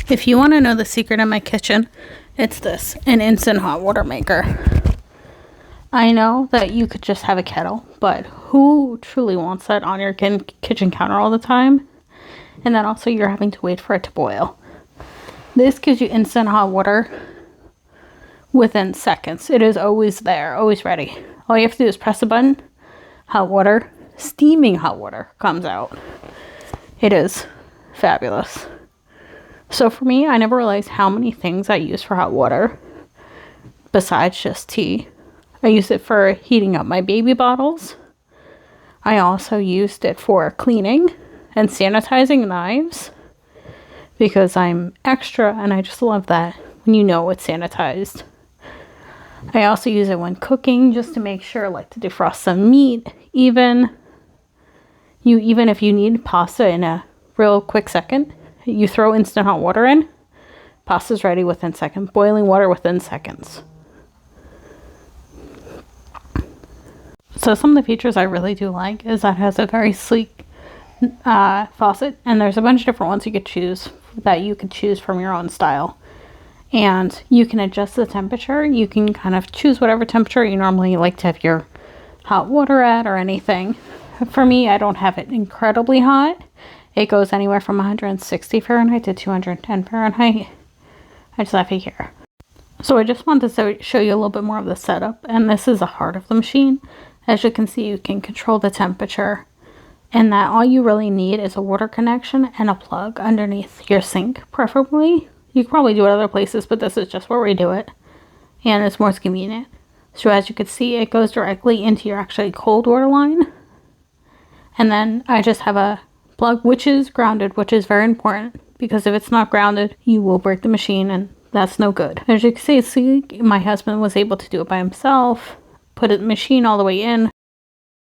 If you want to know the secret in my kitchen, it's this, an instant hot water maker. I know that you could just have a kettle, but who truly wants that on your kitchen counter all the time? And then also you're having to wait for it to boil. This gives you instant hot water within seconds. It is always there, always ready. All you have to do is press a button, hot water, steaming hot water comes out. It is fabulous. So for me, I never realized how many things I use for hot water besides just tea. I use it for heating up my baby bottles. I also used it for cleaning and sanitizing knives because I'm extra and I just love that when you know it's sanitized. I also use it when cooking just to make sure, like to defrost some meat. Even if you need pasta in a real quick second, you throw instant hot water in, pasta's ready within seconds. Boiling water within seconds. So some of the features I really do like is that it has a very sleek faucet, and there's a bunch of different ones you could choose from your own style. And you can adjust the temperature. You can kind of choose whatever temperature you normally like to have your hot water at or anything. For me, I don't have it incredibly hot. It goes anywhere from 160 Fahrenheit to 210 Fahrenheit. I just have it here. So I just wanted to show you a little bit more of the setup. And this is the heart of the machine. As you can see, you can control the temperature. And that all you really need is a water connection and a plug underneath your sink, preferably. You can probably do it other places, but this is just where we do it. And it's more convenient. So as you can see, it goes directly into your actually cold water line. And then I just have a plug which is grounded, which is very important. Because if it's not grounded, you will break the machine and that's no good. As you can see, my husband was able to do it by himself. Put the machine all the way in.